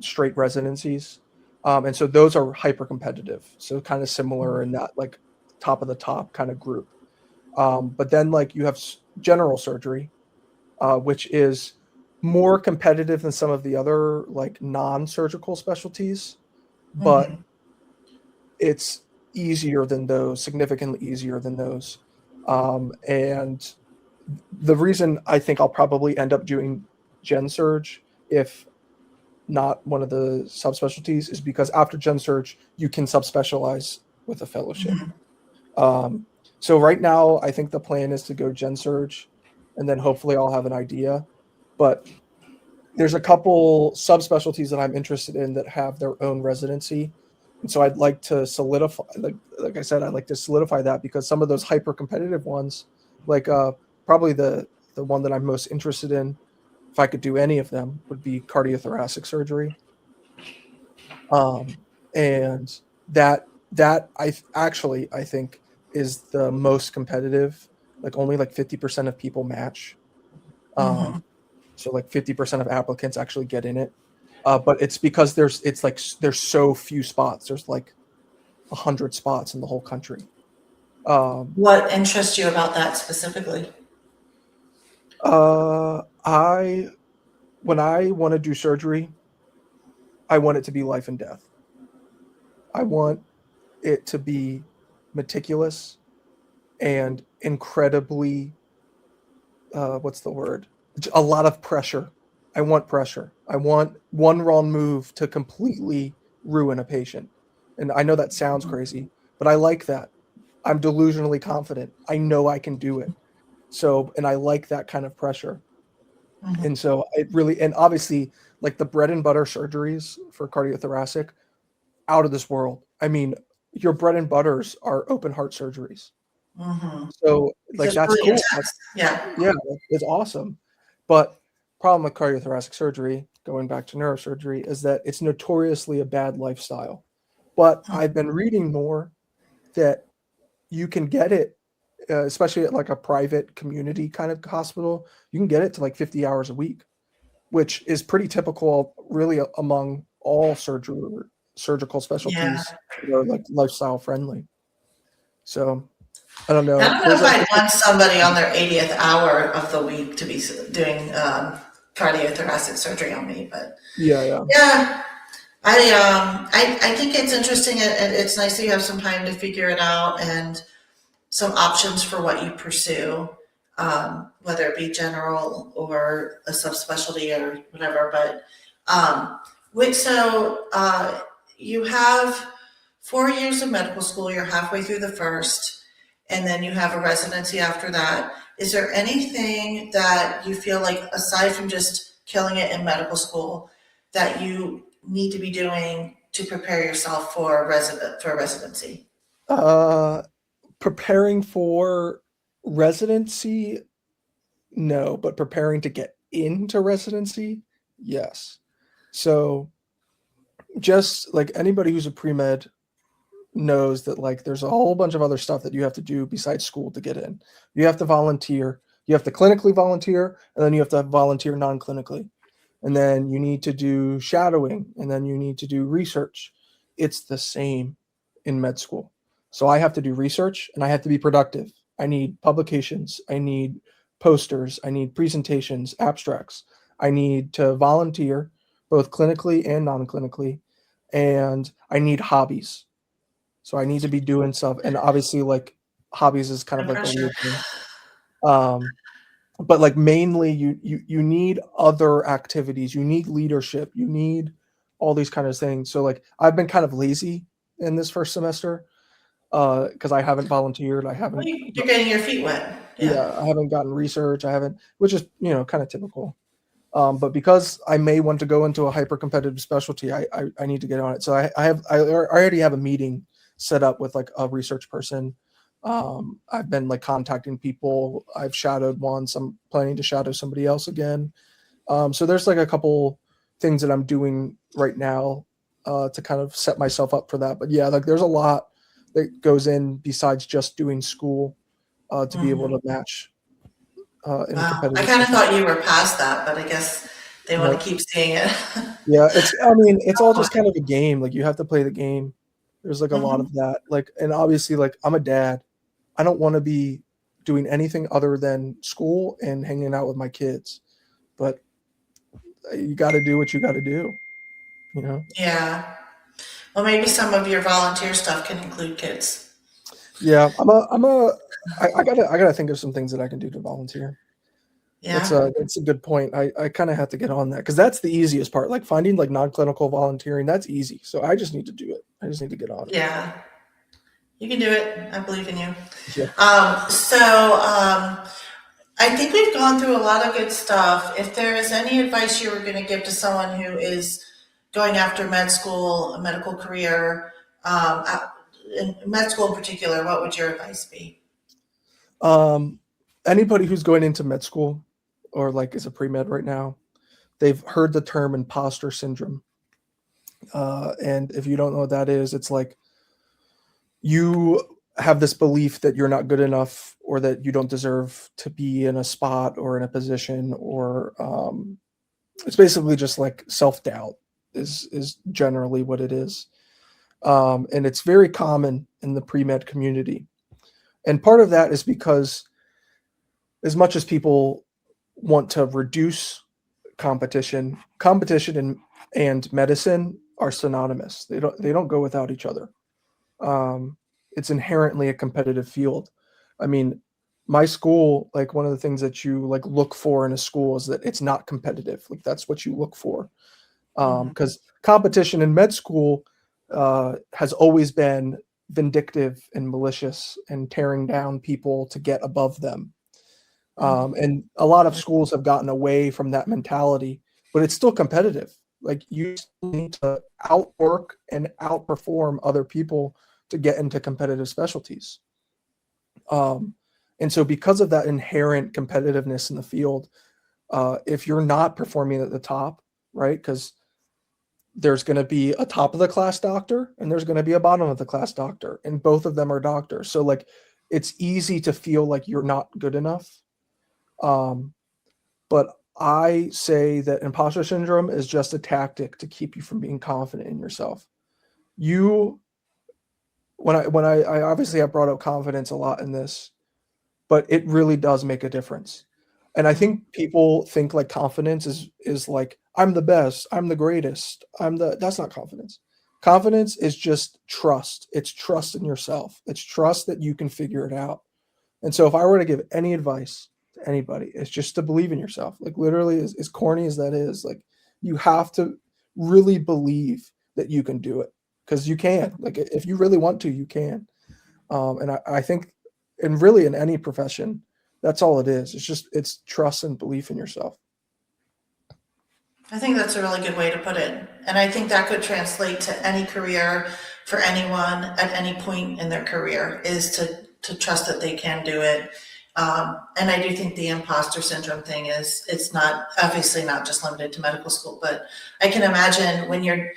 straight residencies. And so those are hyper competitive. So kind of similar in that like top of the top kind of group. But then like you have general surgery, which is more competitive than some of the other like non-surgical specialties, but Mm-hmm. it's easier than those, significantly easier than those. And the reason I think I'll probably end up doing gen surge if not one of the subspecialties is because after gen surge you can subspecialize with a fellowship. Mm-hmm. Um, so right now I think the plan is to go gen surge and then hopefully I'll have an idea. But there's a couple subspecialties that I'm interested in that have their own residency. And so I'd like to solidify, like I said, I'd like to solidify that because some of those hyper competitive ones, like probably the one that I'm most interested in, if I could do any of them, would be cardiothoracic surgery. And that actually I think is the most competitive. Like only like 50% of people match. Mm-hmm. Um, so like 50% of applicants actually get in it. But it's because there's so few spots. There's like 100 spots in the whole country. Um, What interests you about that specifically? I when I want to do surgery, I want it to be life and death. I want it to be meticulous and incredibly what's the word? A lot of pressure. I want pressure. I want one wrong move to completely ruin a patient. And I know that sounds crazy, but I like that. I'm delusionally confident. I know I can do it. So, and I like that kind of pressure. Mm-hmm. And so it really, and obviously, like the bread and butter surgeries for cardiothoracic, out of this world. I mean, your bread and butters are open heart surgeries. Mm-hmm. So, like, Just that's really cool. intense. Yeah. Yeah, it's awesome. But problem with cardiothoracic surgery, going back to neurosurgery, is that it's notoriously a bad lifestyle. But I've been reading more that you can get it, especially at like a private community kind of hospital. You can get it to like 50 hours a week, which is pretty typical, really, among all surgical Yeah. specialties that are like lifestyle friendly. So I don't I know. don't know if I'd want somebody on their 80th hour of the week to be doing cardiothoracic surgery on me, but Yeah, yeah. yeah, I think it's interesting and it's nice that you have some time to figure it out and some options for what you pursue, whether it be general or a subspecialty or whatever. But you have 4 years of medical school. You're halfway through the first, and then you have a residency after that. Is there anything that you feel like, aside from just killing it in medical school, that you need to be doing to prepare yourself for a residency? Uh, Preparing for residency, no, but preparing to get into residency, yes. So just like anybody who's a pre-med knows that like there's a whole bunch of other stuff that you have to do besides school to get in. You have to volunteer, you have to clinically volunteer, and then you have to volunteer non-clinically. And then you need to do shadowing, and then you need to do research. It's the same in med school. So I have to do research and I have to be productive. I need publications, I need posters, I need presentations, abstracts. I need to volunteer both clinically and non-clinically, and I need hobbies. So I need to be doing stuff, and obviously, like hobbies is kind No of like a pressure. weird thing. Um, but like mainly, you need other activities. You need leadership. You need all these kind of things. So like I've been kind of lazy in this first semester because I haven't volunteered. I Well, haven't. you're getting your feet wet. Yeah. Yeah, I haven't gotten research. I haven't, which is kind of typical. But because I may want to go into a hyper competitive specialty, I need to get on it. So I already have a meeting set up with like a research person. I've been like contacting people. I've shadowed once. I'm planning to shadow somebody else again. So there's like a couple things that I'm doing right now to kind of set myself up for that. But yeah, like there's a lot that goes in besides just doing school to be able Mhm. to match in a Wow. I competitive kind of specialty. thought you were past that, but I guess they want No, to keep seeing it. yeah, I mean, it's all just kind of a game. Like you have to play the game. There's like a lot Mhm. of that. Like, and obviously, like I'm a dad. I don't want to be doing anything other than school and hanging out with my kids. But you got to do what you got to do. You know? Yeah. Well, maybe some of your volunteer stuff can include kids. Yeah, I gotta think of some things that I can do to volunteer. Yeah. That's a good point. I kind of have to get on that because that's the easiest part. Like finding like non-clinical volunteering, that's easy. So I just need to do it. I just need to get on it. Yeah. You can do it. I believe in you. Yeah. I think we've gone through a lot of good stuff. If there is any advice you were going to give to someone who is going after med school, a medical career, in med school in particular, what would your advice be? Um, Anybody who's going into med school or like is a pre-med right now, they've heard the term imposter syndrome. And if you don't know what that is, it's like you have this belief that you're not good enough or that you don't deserve to be in a spot or in a position or it's basically just like self-doubt is generally what it is. And it's very common in the pre-med community. And part of that is because as much as people want to reduce competition and medicine are synonymous. They don't go without each other. It's inherently a competitive field. I mean, my school, like one of the things that you like look for in a school is that it's not competitive. Like that's what you look for. Mhm. Because competition in med school has always been vindictive and malicious and tearing down people to get above them. And a lot of schools have gotten away from that mentality, but it's still competitive. Like you still need to outwork and outperform other people to get into competitive specialties. Um, and so, because of that inherent competitiveness in the field, if you're not performing at the top, right? Because there's going to be a top of the class doctor and there's going to be a bottom of the class doctor, and both of them are doctors. So, like, it's easy to feel like you're not good enough. Um, but I say that imposter syndrome is just a tactic to keep you from being confident in yourself. You, I obviously have brought up confidence a lot in this, but it really does make a difference. And I think people think like confidence is like I'm the best, I'm the greatest, that's not confidence. Confidence is just trust. It's trust in yourself. It's trust that you can figure it out. And so if I were to give any advice to anybody, it's just to believe in yourself. Like literally as corny as that is, like you have to really believe that you can do it because you can. Like if you really want to, you can. And I think, and really in any profession, that's all it is. It's trust and belief in yourself. I think that's a really good way to put it. And I think that could translate to any career for anyone at any point in their career is to trust that they can do it. And I do think the imposter syndrome thing it's not obviously not just limited to medical school, but I can imagine when you're,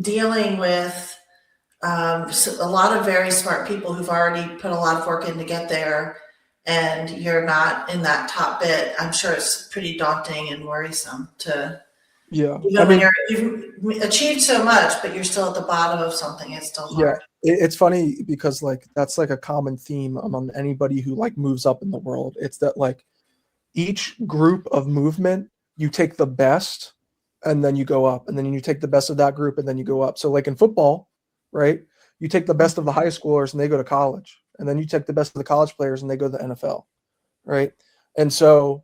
dealing with a lot of very smart people who've already put a lot of work in to get there and you're not in that top bit. I'm sure it's pretty daunting and worrisome to Yeah. even when you've achieved so much, but you're still at the bottom of something, it's still Yeah. hard. It's funny because like that's like a common theme among anybody who like moves up in the world. It's that like each group of movement, you take the best and then you go up, and then you take the best of that group and then you go up. So like in football, right? You take the best of the high schoolers and they go to college, and then you take the best of the college players and they go to the NFL, right? And so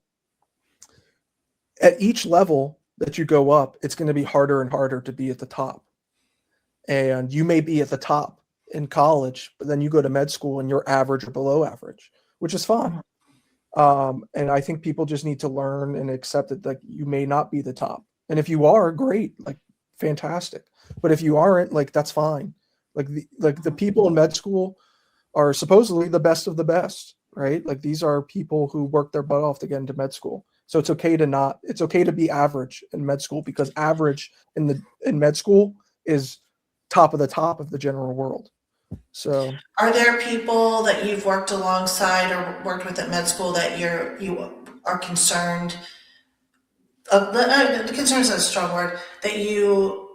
at each level that you go up, it's going to be harder and harder to be at the top. And you may be at the top in college, but then you go to med school and you're average or below average, which is fine. And I think people just need to learn and accept that like you may not be the top. And if you are, great, like fantastic. But if you aren't, like that's fine. Like the people in med school are supposedly the best of the best, right? Like these are people who work their butt off to get into med school. So it's okay to be average in med school because average in med school is top of the general world. So Are there people that you've worked alongside or worked with at med school that you are concerned? Concern is a strong word. That you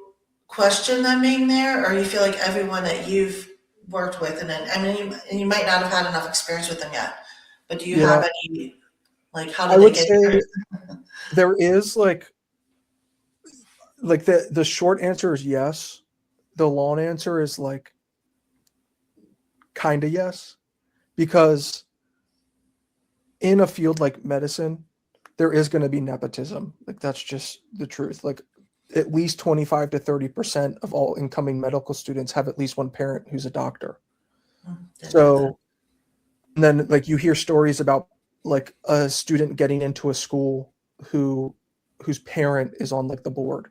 question them being there, or you feel like everyone that you've worked with, and then I mean, you might not have had enough experience with them yet, but do you yeah, have any like how I do they would get say there? there is like the short answer is yes. The long answer is like kind of yes, because in a field like medicine, there is going to be nepotism. Like that's just the truth. Like at least 25 to 30% of all incoming medical students have at least one parent who's a doctor. Didn't know that. So and then like you hear stories about like a student getting into a school whose parent is on like the board,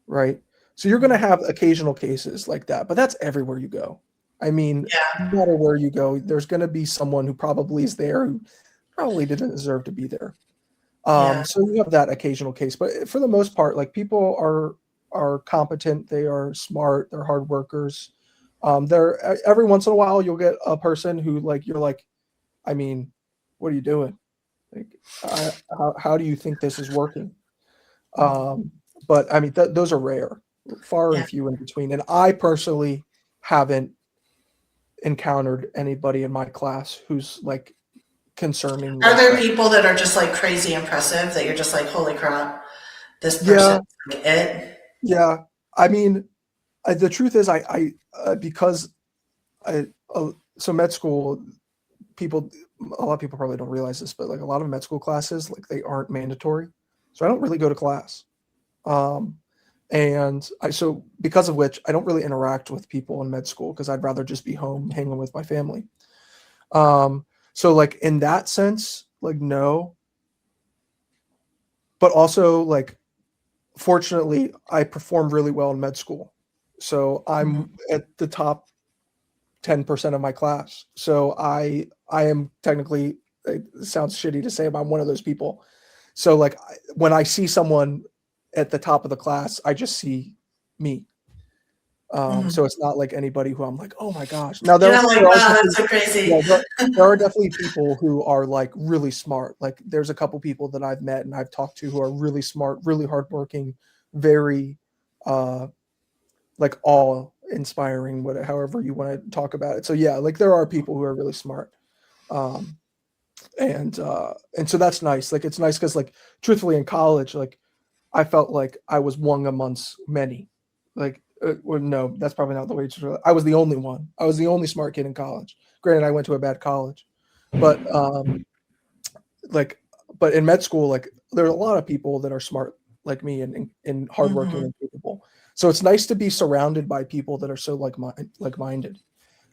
right? So you're going to have occasional cases like that, but that's everywhere you go. I mean, Yeah, no matter where you go, there's going to be someone who probably is there who probably didn't deserve to be there. yeah, So you have that occasional case, but for the most part, like people are competent, they are smart, they're hard workers. They're every once in a while you'll get a person who like you're like, I mean, what are you doing? Like, how do you think this is working? But I mean, those are rare, far yeah. and few in between. And I personally haven't encountered anybody in my class who's like concerning Are like there that. people that are just like crazy impressive that you're just like, holy crap, this Yeah, person's like it? yeah. I mean, the truth is, because I so med school people, a lot of people probably don't realize this, but like a lot of med school classes, like they aren't mandatory, so I don't really go to class. Um, and so because of which I don't really interact with people in med school because I'd rather just be home hanging with my family. So like in that sense, like no, but also like fortunately I performed really well in med school. So Mhm. I'm at the top 10% of my class. So I am technically, it sounds shitty to say, but I'm one of those people. So like when I see someone at the top of the class, I just see me. Mhm. So it's not like anybody who I'm like, oh my gosh. Now You're not like, there are wow, that's definitely, so yeah, crazy. there are definitely people who are like really smart. Like there's a couple people that I've met and I've talked to who are really smart, really hardworking, very uh like awe inspiring, whatever however you want to talk about it. So yeah, like there are people who are really smart. Um and so that's nice. Like it's nice because like truthfully in college, like I felt like I was one amongst many. Like, well, no, that's probably not the way to. I was the only one. I was the only smart kid in college. Granted, I went to a bad college, but like, but in med school, like there are a lot of people that are smart like me and hardworking Mhm. and capable. So it's nice to be surrounded by people that are so like minded.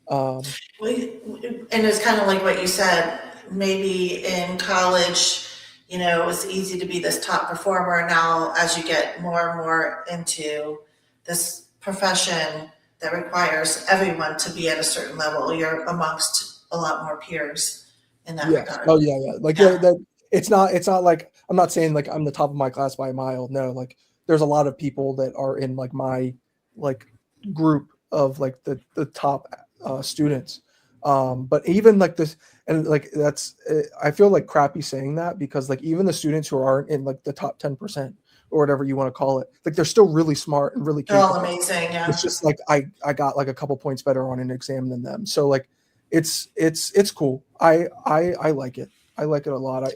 Um, And it's kind of like what you said, maybe in college, it was easy to be this top performer. Now, as you get more and more into this profession that requires everyone to be at a certain level, you're amongst a lot more peers in that Yes. regard. Oh, yeah, yeah. Like, Yeah. it's not like I'm not saying, like, I'm the top of my class by a mile, no, like, there's a lot of people that are in, like, my, like, group of, like, the top, students, but even, like, this and, like, that's, I feel, like, crappy saying that because, like, even the students who aren't in, like, the top 10% or whatever you wanna call it, like, they're still really smart and really They're all capable. amazing. It's Yeah. just, like, I got, like, a couple points better on an exam than them, so, like, it's cool. I like it. I like it a lot. I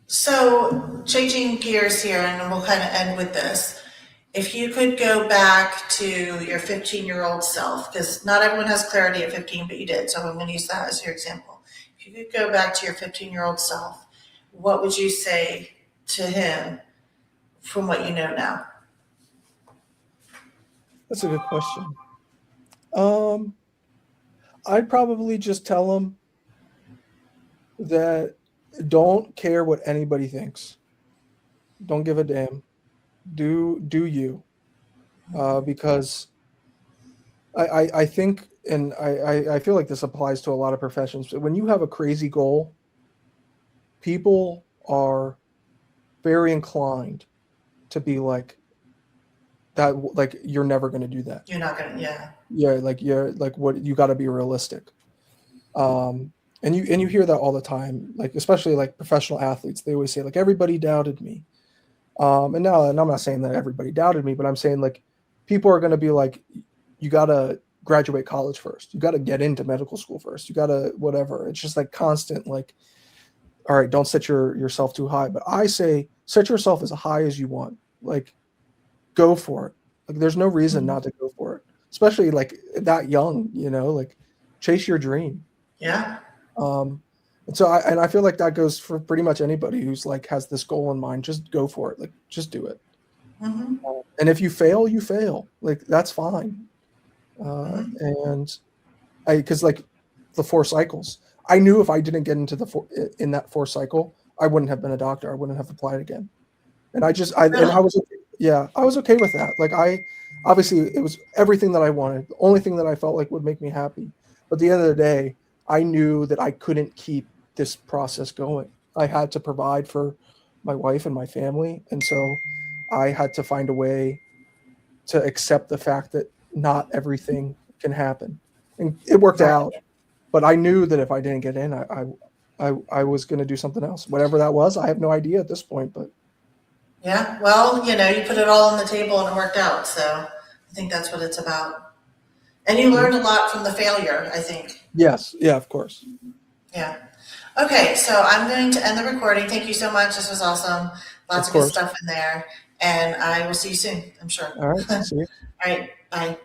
So, changing gears here, and we'll kind of end with this. If you could go back to your 15-year-old self, because not everyone has clarity at 15, but you did, so I'm going to use that as your example. If you could go back to your 15-year-old self, what would you say to him from what you know now? That's a good question. Um, I'd probably just tell them that don't care what anybody thinks. Don't give a damn. Do you? Because I think and I feel like this applies to a lot of professions. But when you have a crazy goal, people are very inclined to be like that. Like you're never going to do that. You're not going to, yeah. Yeah, like you're like what you got to be realistic. Um, and you hear that all the time, like especially like professional athletes. They always say like everybody doubted me. And I'm not saying that everybody doubted me, but I'm saying like people are going to be like, you got to graduate college first. You got to get into medical school first. You got to whatever. It's just like constant like, all right, don't set yourself too high. But I say set yourself as high as you want. Like go for it. Like there's no reason Mhm. not to go for it, especially like that young. Like chase your dream. Yeah. Um, and I feel like that goes for pretty much anybody who's like has this goal in mind. Just go for it. Like just do it. Hmm. And if you fail, you fail. Like that's fine. Hmm. And I because like the four cycles. I knew if I didn't get into in that fourth cycle, I wouldn't have been a doctor. I wouldn't have applied again. And Really? I was yeah, I was okay with that. Like I obviously it was everything that I wanted. The only thing that I felt like would make me happy. But at the end of the day, I knew that I couldn't keep this process going. I had to provide for my wife and my family, and so I had to find a way to accept the fact that not everything can happen. And it worked Right. out, but I knew that if I didn't get in, I was going to do something else. Whatever that was, I have no idea at this point, but Yeah. Well, you put it all on the table and it worked out. So I think that's what it's about. And you yeah. learned a lot from the failure, I think. Yes, yeah, of course. Yeah. Okay, so I'm going to end the recording. Thank you so much. This was awesome. Lots Of of good course. stuff in there. And I will see you soon, I'm sure. All right. All See you. right. Bye.